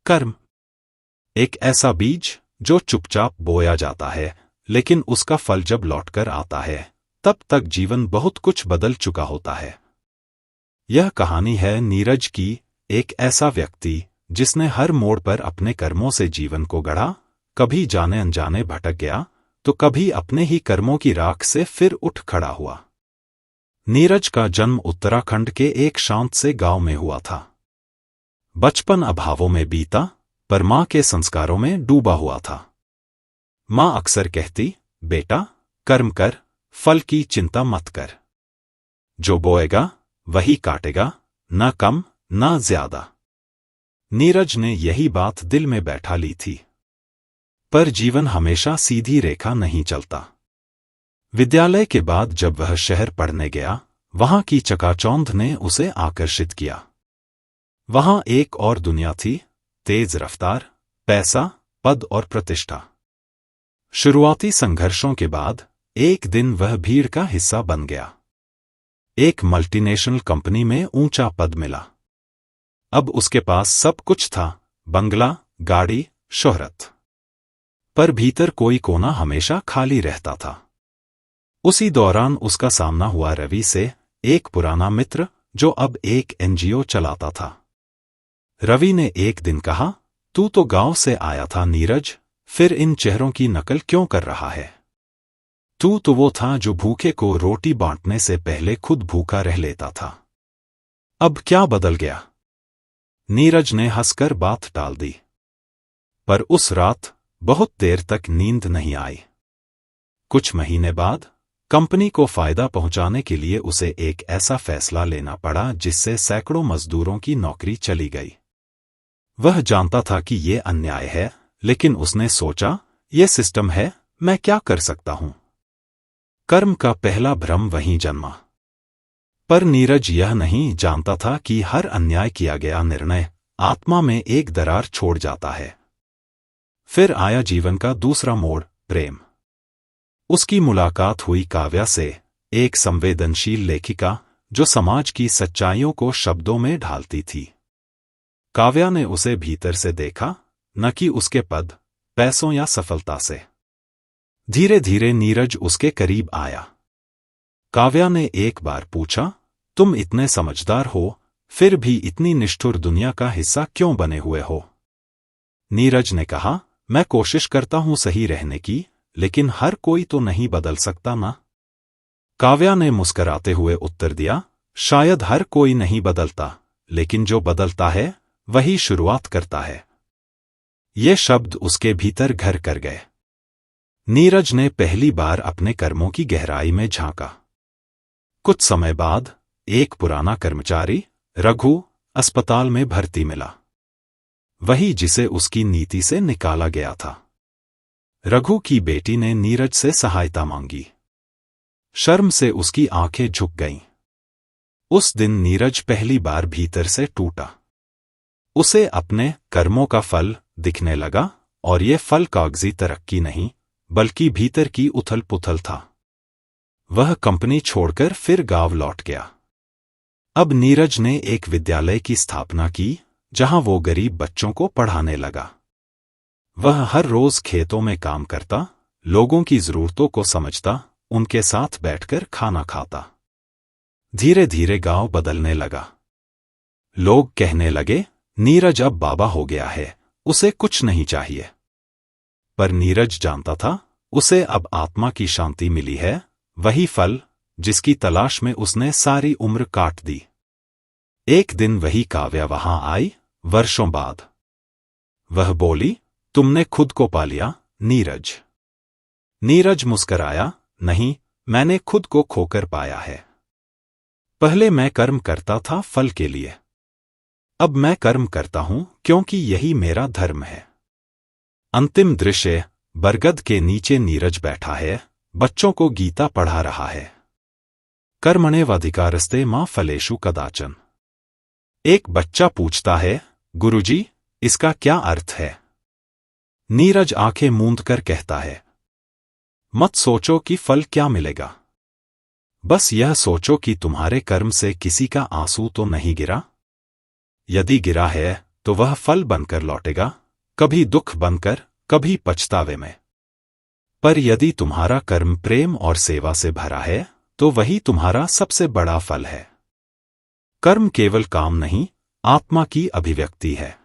कर्म एक ऐसा बीज जो चुपचाप बोया जाता है, लेकिन उसका फल जब लौटकर आता है तब तक जीवन बहुत कुछ बदल चुका होता है। यह कहानी है नीरज की, एक ऐसा व्यक्ति जिसने हर मोड़ पर अपने कर्मों से जीवन को गढ़ा, कभी जाने अनजाने भटक गया तो कभी अपने ही कर्मों की राख से फिर उठ खड़ा हुआ। नीरज का जन्म उत्तराखंड के एक शांत से गांव में हुआ था। बचपन अभावों में बीता, पर मां के संस्कारों में डूबा हुआ था। मां अक्सर कहती, बेटा कर्म कर, फल की चिंता मत कर। जो बोएगा वही काटेगा, ना कम ना ज्यादा। नीरज ने यही बात दिल में बैठा ली थी। पर जीवन हमेशा सीधी रेखा नहीं चलता। विद्यालय के बाद जब वह शहर पढ़ने गया, वहां की चकाचौंध ने उसे आकर्षित किया। वहां एक और दुनिया थी, तेज रफ्तार, पैसा, पद और प्रतिष्ठा। शुरुआती संघर्षों के बाद एक दिन वह भीड़ का हिस्सा बन गया। एक मल्टीनेशनल कंपनी में ऊंचा पद मिला। अब उसके पास सब कुछ था, बंगला, गाड़ी, शोहरत। पर भीतर कोई कोना हमेशा खाली रहता था। उसी दौरान उसका सामना हुआ रवि से, एक पुराना मित्र जो अब एक एनजीओ चलाता था। रवि ने एक दिन कहा, तू तो गांव से आया था नीरज, फिर इन चेहरों की नकल क्यों कर रहा है? तू तो वो था जो भूखे को रोटी बांटने से पहले खुद भूखा रह लेता था। अब क्या बदल गया? नीरज ने हंसकर बात टाल दी। पर उस रात बहुत देर तक नींद नहीं आई। कुछ महीने बाद कंपनी को फायदा पहुंचाने के लिए उसे एक ऐसा फैसला लेना पड़ा जिससे सैकड़ों मजदूरों की नौकरी चली गई। वह जानता था कि यह अन्याय है, लेकिन उसने सोचा, यह सिस्टम है, मैं क्या कर सकता हूं? कर्म का पहला भ्रम वहीं जन्मा। पर नीरज यह नहीं जानता था कि हर अन्याय किया गया निर्णय आत्मा में एक दरार छोड़ जाता है। फिर आया जीवन का दूसरा मोड़, प्रेम। उसकी मुलाकात हुई काव्या से, एक संवेदनशील लेखिका जो समाज की सच्चाइयों को शब्दों में ढालती थी। काव्या ने उसे भीतर से देखा, न कि उसके पद, पैसों या सफलता से। धीरे धीरे नीरज उसके करीब आया। काव्या ने एक बार पूछा, तुम इतने समझदार हो, फिर भी इतनी निष्ठुर दुनिया का हिस्सा क्यों बने हुए हो? नीरज ने कहा, मैं कोशिश करता हूं सही रहने की, लेकिन हर कोई तो नहीं बदल सकता ना। काव्या ने मुस्कराते हुए उत्तर दिया, शायद हर कोई नहीं बदलता, लेकिन जो बदलता है वही शुरुआत करता है। ये शब्द उसके भीतर घर कर गए। नीरज ने पहली बार अपने कर्मों की गहराई में झांका। कुछ समय बाद एक पुराना कर्मचारी, रघु, अस्पताल में भर्ती मिला। वही जिसे उसकी नीति से निकाला गया था। रघु की बेटी ने नीरज से सहायता मांगी। शर्म से उसकी आंखें झुक गईं। उस दिन नीरज पहली बार भीतर से टूटा। उसे अपने कर्मों का फल दिखने लगा, और ये फल कागजी तरक्की नहीं, बल्कि भीतर की उथल पुथल था। वह कंपनी छोड़कर फिर गांव लौट गया। अब नीरज ने एक विद्यालय की स्थापना की, जहां वो गरीब बच्चों को पढ़ाने लगा। वह हर रोज खेतों में काम करता, लोगों की जरूरतों को समझता, उनके साथ बैठकर खाना खाता। धीरे धीरे गांव बदलने लगा। लोग कहने लगे, नीरज अब बाबा हो गया है, उसे कुछ नहीं चाहिए। पर नीरज जानता था, उसे अब आत्मा की शांति मिली है, वही फल जिसकी तलाश में उसने सारी उम्र काट दी। एक दिन वही काव्या वहां आई, वर्षों बाद। वह बोली, तुमने खुद को पा लिया नीरज। नीरज मुस्कराया, नहीं, मैंने खुद को खोकर पाया है। पहले मैं कर्म करता था फल के लिए, अब मैं कर्म करता हूं क्योंकि यही मेरा धर्म है। अंतिम दृश्य, बरगद के नीचे नीरज बैठा है, बच्चों को गीता पढ़ा रहा है। कर्मण्येवाधिकारस्ते मा फलेषु कदाचन। एक बच्चा पूछता है, गुरुजी, इसका क्या अर्थ है? नीरज आंखें मूंदकर कहता है, मत सोचो कि फल क्या मिलेगा। बस यह सोचो कि तुम्हारे कर्म से किसी का आंसू तो नहीं गिरा। यदि गिरा है तो वह फल बनकर लौटेगा, कभी दुख बनकर, कभी पछतावे में। पर यदि तुम्हारा कर्म प्रेम और सेवा से भरा है, तो वही तुम्हारा सबसे बड़ा फल है। कर्म केवल काम नहीं, आत्मा की अभिव्यक्ति है।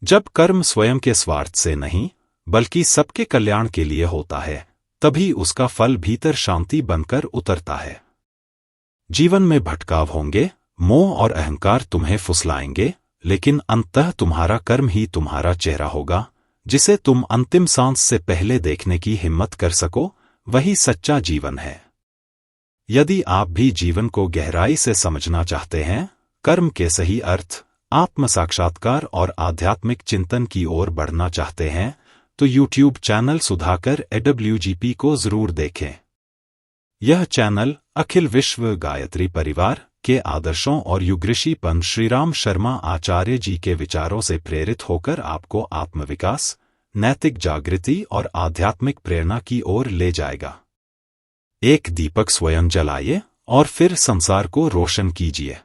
जब कर्म स्वयं के स्वार्थ से नहीं, बल्कि सबके कल्याण के लिए होता है, तभी उसका फल भीतर शांति बनकर उतरता है। जीवन में भटकाव होंगे, मोह और अहंकार तुम्हें फुसलाएंगे, लेकिन अंततः तुम्हारा कर्म ही तुम्हारा चेहरा होगा, जिसे तुम अंतिम सांस से पहले देखने की हिम्मत कर सको। वही सच्चा जीवन है। यदि आप भी जीवन को गहराई से समझना चाहते हैं, कर्म के सही अर्थ, आत्म साक्षात्कार और आध्यात्मिक चिंतन की ओर बढ़ना चाहते हैं, तो YouTube चैनल सुधाकर AWGP को जरूर देखें। यह चैनल अखिल विश्व गायत्री परिवार के आदर्शों और युगऋषि पंत श्रीराम शर्मा आचार्य जी के विचारों से प्रेरित होकर आपको आत्मविकास, नैतिक जागृति और आध्यात्मिक प्रेरणा की ओर ले जाएगा। एक दीपक स्वयं जलाइए और फिर संसार को रोशन कीजिए।